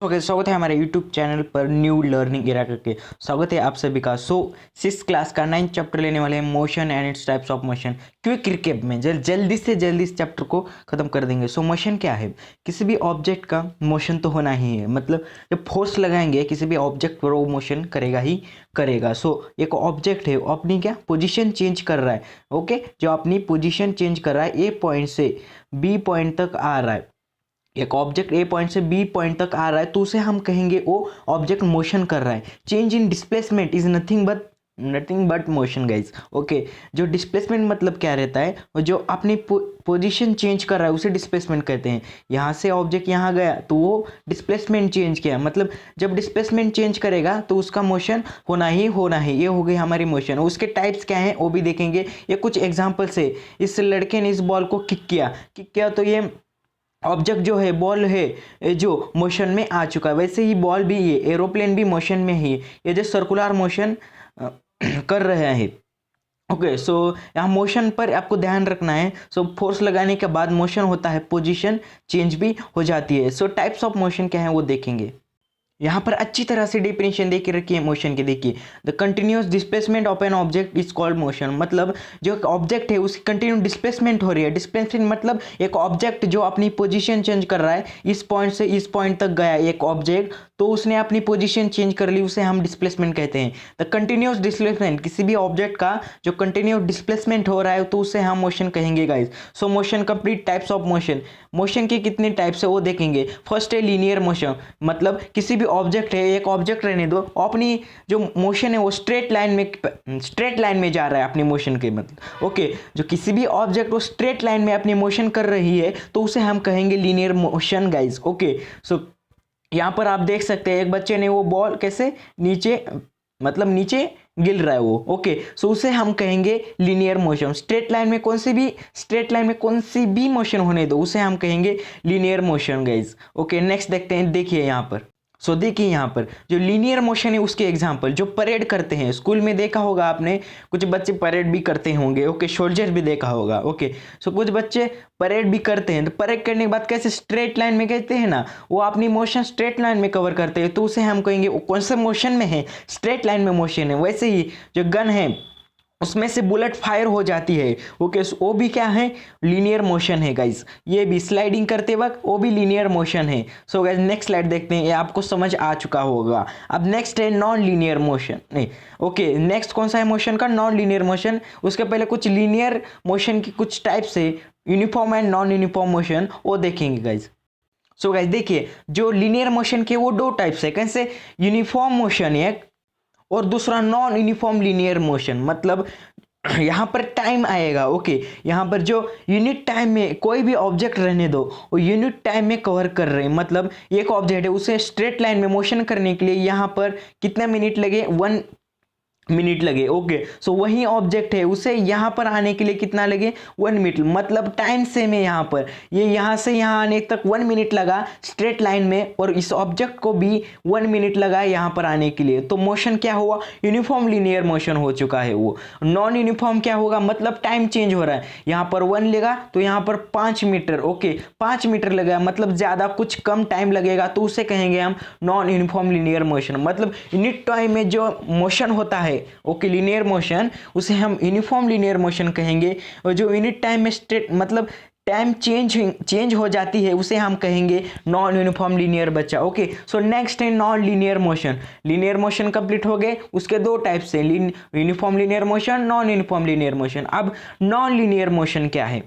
Okay, स्वागत है हमारे YouTube चैनल पर न्यू लर्निंग एरा करके। स्वागत है आप सभी का। सिक्स क्लास का 9th चैप्टर लेने वाले हैं, motion and its types of motion. Quick recap में जल्दी से जल्दी इस चैप्टर को खत्म कर देंगे। मोशन क्या है? किसी भी ऑब्जेक्ट का मोशन तो होना ही है, मतलब जब फोर्स लगाएंगे किसी भी ऑब्जेक्ट पर वो मोशन करेगा ही करेगा। एक ऑब्जेक्ट है, वो अपनी क्या पोजिशन चेंज कर रहा है। ओके, जो अपनी पोजिशन चेंज कर रहा है, ए पॉइंट से बी पॉइंट तक आ रहा है। एक ऑब्जेक्ट ए पॉइंट से बी पॉइंट तक आ रहा है तो उसे हम कहेंगे वो ऑब्जेक्ट मोशन कर रहा है। Change in displacement is nothing but motion guys. Okay, जो डिस्प्लेसमेंट मतलब क्या रहता है, जो अपनी पोजीशन चेंज कर रहा है उसे डिस्प्लेसमेंट कहते हैं। यहाँ से ऑब्जेक्ट यहाँ गया तो वो डिस्प्लेसमेंट चेंज किया, मतलब जब डिस्प्लेसमेंट चेंज करेगा तो उसका मोशन होना ही होना है। ये हो गई हमारी मोशन। उसके टाइप्स क्या हैं वो भी देखेंगे। ये कुछ एग्जाम्पल से, इस लड़के ने इस बॉल को किक किया तो ये ऑब्जेक्ट जो है, बॉल है जो मोशन में आ चुका है। वैसे ही बॉल भी, ये एरोप्लेन भी मोशन में ही, ये जो सर्कुलर मोशन कर रहे हैं। ओके, यहाँ मोशन पर आपको ध्यान रखना है। फोर्स लगाने के बाद मोशन होता है, पोजीशन चेंज भी हो जाती है। टाइप्स ऑफ मोशन क्या है वो देखेंगे। यहाँ पर अच्छी तरह से डिफिनेशन दे के रखी है मोशन की। देखिए, the continuous displacement of an object is called motion. मतलब जो ऑब्जेक्ट है उसकी कंटिन्यू डिस्प्लेसमेंट हो रही है। डिस्प्लेसमेंट मतलब एक ऑब्जेक्ट जो अपनी पोजीशन चेंज कर रहा है, इस पॉइंट से इस पॉइंट तक गया एक ऑब्जेक्ट, तो उसने अपनी पोजीशन चेंज कर ली, उसे हम डिस्प्लेसमेंट कहते हैं। द कंटिन्यूस डिस्प्लेसमेंट, किसी भी ऑब्जेक्ट का जो कंटिन्यूस डिस्प्लेसमेंट हो रहा है तो उसे हम मोशन कहेंगे guys. Motion complete types of motion. Motion के कितने टाइप्स है वो देखेंगे। फर्स्ट है लीनियर मोशन, मतलब किसी भी ऑब्जेक्ट है, एक ऑब्जेक्ट रहने दो, अपनी जो मोशन है वो स्ट्रेट लाइन में जा रहा है अपनी मोशन के, मतलब ओके, जो किसी भी ऑब्जेक्ट वो स्ट्रेट लाइन में अपनी मोशन कर रही है तो उसे हम कहेंगे लीनियर मोशन गाइज। ओके, यहाँ पर आप देख सकते हैं एक बच्चे ने वो बॉल कैसे नीचे, मतलब नीचे गिर रहा है वो। ओके, उसे हम कहेंगे लीनियर मोशन। स्ट्रेट लाइन में कौन सी भी मोशन होने दो, उसे हम कहेंगे linear motion guys. Okay, next देखते हैं। देखिए यहाँ पर, देखिए यहाँ पर जो लीनियर मोशन है उसके एग्जांपल, जो परेड करते हैं, स्कूल में देखा होगा आपने, कुछ बच्चे परेड भी करते होंगे। ओके, सोल्जर भी देखा होगा। ओके, कुछ बच्चे परेड भी करते हैं, तो परेड करने के बाद कैसे स्ट्रेट लाइन में कहते हैं ना, वो अपनी मोशन स्ट्रेट लाइन में कवर करते हैं, तो उसे हम कहेंगे वो कौन से मोशन में है, स्ट्रेट लाइन में मोशन है। वैसे ही जो गन है उसमें से बुलेट फायर हो जाती है। ओके, वो भी क्या है, लीनियर मोशन है गाइस। ये भी स्लाइडिंग करते वक्त वो भी लीनियर मोशन है। गाइस नेक्स्ट स्लाइड देखते हैं, ये आपको समझ आ चुका होगा। अब नेक्स्ट है नॉन लीनियर मोशन। नहीं, ओके, नेक्स्ट कौन सा है मोशन का, नॉन लीनियर मोशन। उसके पहले कुछ लीनियर मोशन की कुछ टाइप्स है, uniform and non uniform motion, वो देखेंगे गाइज। गाइज देखिए, जो लीनियर मोशन के वो दो टाइप्स है। कैसे, यूनिफॉर्म मोशन एक, और दूसरा नॉन यूनिफॉर्म लीनियर मोशन। मतलब यहाँ पर टाइम आएगा। ओके, यहाँ पर जो यूनिट टाइम में कोई भी ऑब्जेक्ट रहने दो, वो यूनिट टाइम में कवर कर रहे हैं। मतलब एक ऑब्जेक्ट है, उसे स्ट्रेट लाइन में मोशन करने के लिए यहाँ पर कितना मिनट लगे, 1 मिनट लगे। ओके, वही ऑब्जेक्ट है, उसे यहाँ पर आने के लिए कितना लगे, 1 मिनट। मतलब टाइम सेम है। यहाँ पर ये यहाँ से यहाँ आने तक 1 मिनट लगा स्ट्रेट लाइन में, और इस ऑब्जेक्ट को भी 1 मिनट लगा यहाँ पर आने के लिए। तो मोशन क्या हुआ, यूनिफॉर्म लीनियर मोशन हो चुका है वो। नॉन यूनिफॉर्म क्या होगा, मतलब टाइम चेंज हो रहा है, यहाँ पर 1 लेगा तो यहाँ पर 5 मीटर। ओके, 5 मीटर लगा, मतलब ज़्यादा कुछ कम टाइम लगेगा, तो उसे कहेंगे हम नॉन यूनिफॉर्म लीनियर मोशन। मतलब यूनिट टाइम में जो मोशन होता है, ओके, लीनियर मोशन, उसे हम यूनिफॉर्म लीनियर मोशन कहेंगे। और जो यूनिट टाइम में स्ट्रेट, मतलब टाइम चेंज हो जाती है, उसे हम कहेंगे नॉन यूनिफॉर्म लीनियर बच्चा। ओके, नेक्स्ट है non linear motion. Linear motion complete हो गए, उसके दो टाइप्स हैं, uniform linear motion, non uniform linear motion. अब नॉन लीनियर मोशन क्या है,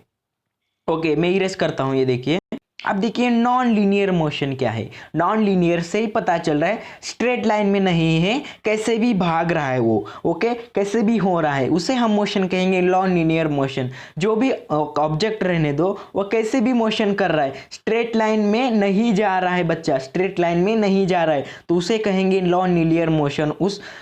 ओके, मैं इरेज करता हूं, ये देखिए। अब देखिए नॉन लीनियर मोशन क्या है। नॉन लीनियर से ही पता चल रहा है स्ट्रेट लाइन में नहीं है, कैसे भी भाग रहा है वो। ओके, कैसे भी हो रहा है, उसे हम मोशन कहेंगे नॉन लीनियर मोशन। जो भी ऑब्जेक्ट रहने दो, वो कैसे भी मोशन कर रहा है, स्ट्रेट लाइन में नहीं जा रहा है बच्चा, स्ट्रेट लाइन में नहीं जा रहा है, तो उसे कहेंगे नॉन लीनियर मोशन।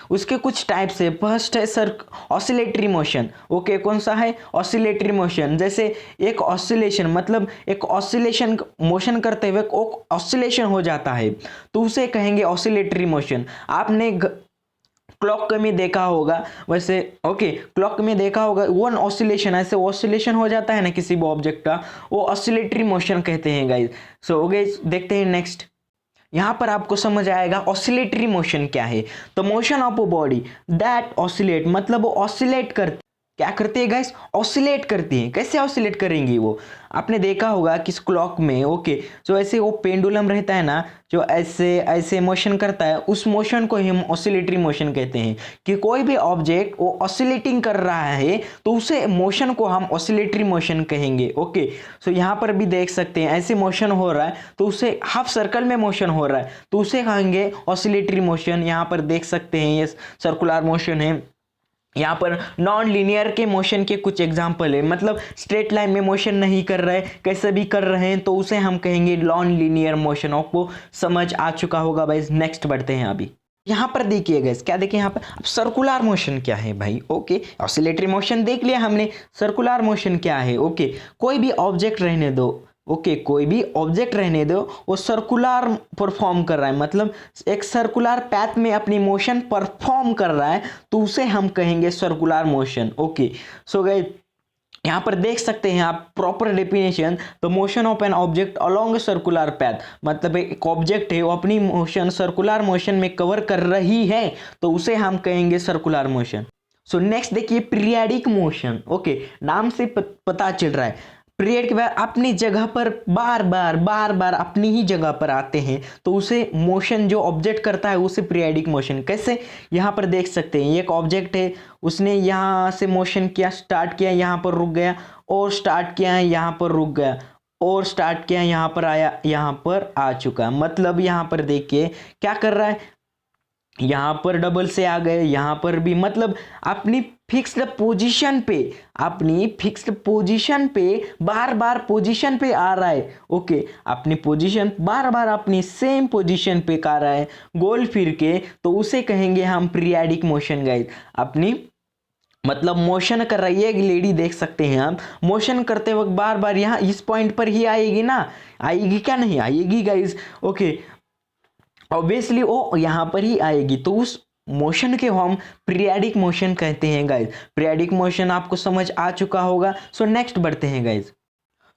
उसके कुछ टाइप्स है। फर्स्ट है सर ऑसिलेटरी मोशन। ओके, कौन सा है, ऑसिलेटरी मोशन। जैसे एक ऑसिलेशन, मतलब एक ऑसिलेशन मोशन करते हुए ऑसिलेशन हो जाता है, तो उसे कहेंगे ऑसिलेटरी मोशन। आपने क्लॉक में देखा होगा, वैसे ओके, क्लॉक में देखा होगा, वन ऑसिलेशन, ऐसे ऑसिलेशन हो जाता है ना किसी भी ऑब्जेक्ट का, वो ऑसिलेटरी मोशन कहते हैं गाइस। गाइस देखते हैं नेक्स्ट। यहाँ पर आपको समझ आएगा ऑसिलेटरी मोशन क्या है। तो motion of a body that oscillate, मतलब वो ऑसिलेट कर, क्या करती है गाइस, ऑसिलेट करती है। कैसे ऑसिलेट करेंगी वो, आपने देखा होगा कि क्लॉक में, ओके, जो ऐसे वो पेंडुलम रहता है ना, जो ऐसे ऐसे मोशन करता है, उस मोशन को हम ऑसिलेटरी मोशन कहते हैं। कि कोई भी ऑब्जेक्ट वो ऑसिलेटिंग कर रहा है तो उसे मोशन को हम ऑसिलेटरी मोशन कहेंगे। ओके, सो यहाँ पर भी देख सकते हैं ऐसे मोशन हो रहा है तो उसे हाफ सर्कल में मोशन हो रहा है तो उसे कहेंगे ऑसिलेटरी मोशन। यहाँ पर देख सकते हैं ये सर्कुलर मोशन है। यहाँ पर नॉन लीनियर के मोशन के कुछ एग्जाम्पल है, मतलब स्ट्रेट लाइन में मोशन नहीं कर रहे, कैसे भी कर रहे हैं तो उसे हम कहेंगे नॉन लीनियर मोशन। आपको समझ आ चुका होगा भाई। नेक्स्ट बढ़ते हैं अभी। यहाँ पर देखिए गाइस, क्या देखिए यहाँ पर, अब सर्कुलर मोशन क्या है भाई। ओके, ऑसिलेटरी मोशन देख लिया हमने, सर्कुलर मोशन क्या है। ओके, कोई भी ऑब्जेक्ट रहने दो, ओके, कोई भी ऑब्जेक्ट रहने दो, वो सर्कुलर परफॉर्म कर रहा है, मतलब एक सर्कुलर पैथ में अपनी मोशन परफॉर्म कर रहा है तो उसे हम कहेंगे circular motion. Okay, so guys यहाँ पर देख सकते हैं आप proper definition, the motion of an object along a circular path, मतलब एक ऑब्जेक्ट है वो अपनी मोशन सर्कुलर मोशन में कवर कर रही है तो उसे हम कहेंगे सर्कुलर मोशन। सो नेक्स्ट देखिए पीरियडिक मोशन। ओके, नाम से पता चल रहा है पीरियड के बाद अपनी जगह पर बार बार अपनी ही जगह पर आते हैं तो उसे मोशन जो ऑब्जेक्ट करता है उसे पीरियडिक मोशन। कैसे, यहाँ पर देख सकते हैं एक ऑब्जेक्ट है, उसने यहाँ से मोशन किया, स्टार्ट किया, यहाँ पर रुक गया, और स्टार्ट किया, यहाँ पर रुक गया, और स्टार्ट किया, यहाँ पर आया, यहाँ पर आ चुका। मतलब यहाँ पर देखिए क्या कर रहा है, यहाँ पर डबल से आ गए, यहाँ पर भी, मतलब अपनी फिक्स्ड पोजीशन पे, अपनी फिक्स्ड पोजीशन पे बार बार पोजीशन पे आ रहा है। ओके, अपनी पोजीशन बार बार अपनी सेम पोजीशन पे आ रहा है गोल फिर के, तो उसे कहेंगे हम पीरियडिक मोशन गाइस। अपनी मतलब मोशन कर रही है एक लेडी, देख सकते हैं आप, मोशन करते वक्त बार बार यहाँ इस पॉइंट पर ही आएगी ना, आएगी क्या, नहीं आएगी गाइस। ओके, ऑब्वियसली वो यहाँ पर ही आएगी तो उस मोशन के हम पीरियडिक मोशन कहते हैं गाइज। पीरियडिक मोशन आपको समझ आ चुका होगा। सो नेक्स्ट बढ़ते हैं guys.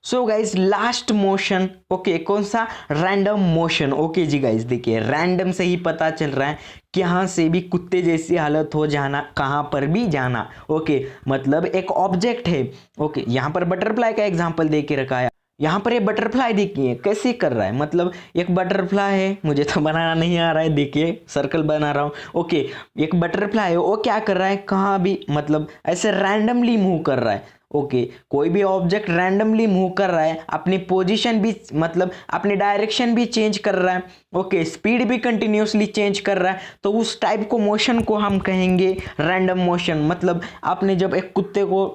So guys last motion, okay, कौन सा, रैंडम मोशन। ओके जी गाइज, देखिए रैंडम से ही पता चल रहा है कि यहाँ से भी कुत्ते जैसी हालत हो जाना, कहाँ पर भी जाना। ओके, मतलब एक ऑब्जेक्ट है, ओके, यहाँ पर बटरफ्लाई का एग्जाम्पल दे के रखा है। यहाँ पर ये बटरफ्लाई देखिए कैसे कर रहा है, मतलब एक बटरफ्लाई है, मुझे तो बनाना नहीं आ रहा है, देखिए सर्कल बना रहा हूँ। ओके, एक बटरफ्लाई है, वो क्या कर रहा है, कहाँ भी, मतलब ऐसे रैंडमली मूव कर रहा है। ओके, कोई भी ऑब्जेक्ट रैंडमली मूव कर रहा है, अपनी पोजीशन भी, मतलब अपनी डायरेक्शन भी चेंज कर रहा है। ओके, स्पीड भी कंटिन्यूसली चेंज कर रहा है तो उस टाइप को मोशन को हम कहेंगे रैंडम मोशन। मतलब आपने जब एक कुत्ते को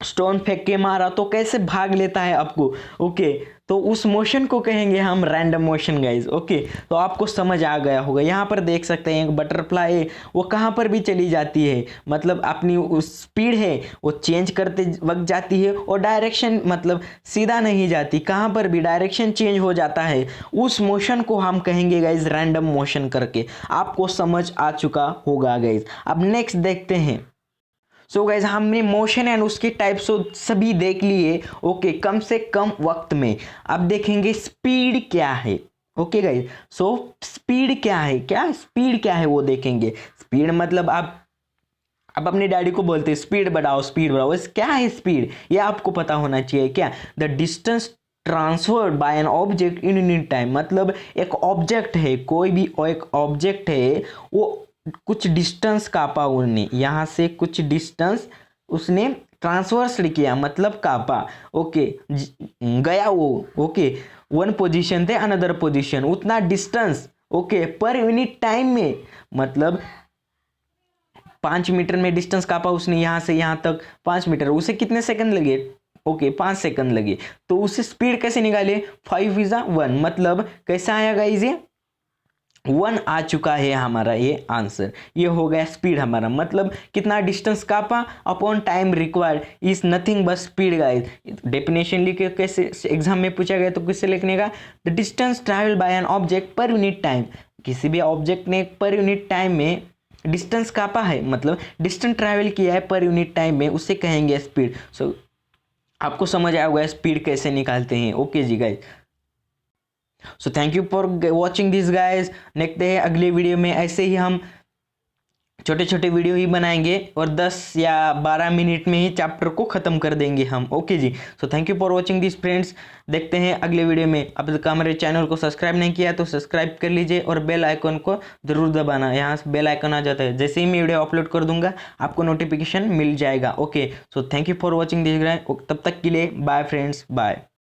स्टोन फेंक के मारा तो कैसे भाग लेता है आपको, ओके, तो उस मोशन को कहेंगे हम रैंडम मोशन गाइज। ओके, तो आपको समझ आ गया होगा। यहाँ पर देख सकते हैं एक बटरफ्लाई वो कहाँ पर भी चली जाती है, मतलब अपनी उस स्पीड है वो चेंज करते वक्त जाती है, और डायरेक्शन मतलब सीधा नहीं जाती, कहाँ पर भी डायरेक्शन चेंज हो जाता है, उस मोशन को हम कहेंगे गाइज रैंडम मोशन करके। आपको समझ आ चुका होगा गाइज। अब नेक्स्ट देखते हैं। सो गाइज हमने मोशन एंड उसके टाइप्स सभी देख लिए, ओके, कम से कम वक्त में। अब देखेंगे स्पीड क्या है। ओके गाइज, सो स्पीड क्या है, क्या स्पीड क्या है वो देखेंगे। स्पीड मतलब आप अब अपने डैडी को बोलते हैं स्पीड बढ़ाओ स्पीड बढ़ाओ, क्या है स्पीड, ये आपको पता होना चाहिए। क्या, the distance transferred by an object in unit time, मतलब एक ऑब्जेक्ट है, कोई भी एक ऑब्जेक्ट है, वो कुछ डिस्टेंस कापा उन्होंने, यहाँ से कुछ डिस्टेंस उसने ट्रांसवर्स किया, मतलब कापा। ओके, गया वो, ओके, वन पोजीशन थे अनदर पोजीशन, उतना distance, okay, per unit time में, मतलब 5 मीटर में डिस्टेंस कापा उसने यहाँ से यहाँ तक 5 मीटर, उसे कितने सेकंड लगे, ओके 5 सेकंड लगे। तो उसे स्पीड कैसे निकाले, 5 इज 1, मतलब कैसा आया गाइस, ये 1 आ चुका है हमारा ये आंसर। ये हो गया स्पीड हमारा, मतलब कितना डिस्टेंस कापा upon time required is nothing but speed guys. Definition लिखे कैसे एग्जाम में पूछा गया तो किससे लिखने का, the distance travel by an object per unit time, किसी भी ऑब्जेक्ट ने पर यूनिट टाइम में डिस्टेंस कापा है, मतलब डिस्टेंस ट्रैवल किया है पर यूनिट टाइम में, उसे कहेंगे स्पीड। सो आपको समझ आया होगा स्पीड कैसे निकालते हैं। ओके जी guys, so thank you for watching this guys. देखते हैं अगले वीडियो में, ऐसे ही हम छोटे छोटे वीडियो ही बनाएंगे और 10 या 12 मिनट में ही चैप्टर को ख़त्म कर देंगे हम। ओके जी, so thank you for watching this friends. देखते हैं अगले वीडियो में। अब तक हमारे चैनल को सब्सक्राइब नहीं किया तो सब्सक्राइब कर लीजिए और बेल आइकन को ज़रूर दबाना। यहाँ से बेल आइकन आ जाता है, जैसे ही मैं वीडियो अपलोड कर दूंगा आपको नोटिफिकेशन मिल जाएगा। Okay, so thank you for watching this guys. तब तक के लिए बाय फ्रेंड्स, बाय।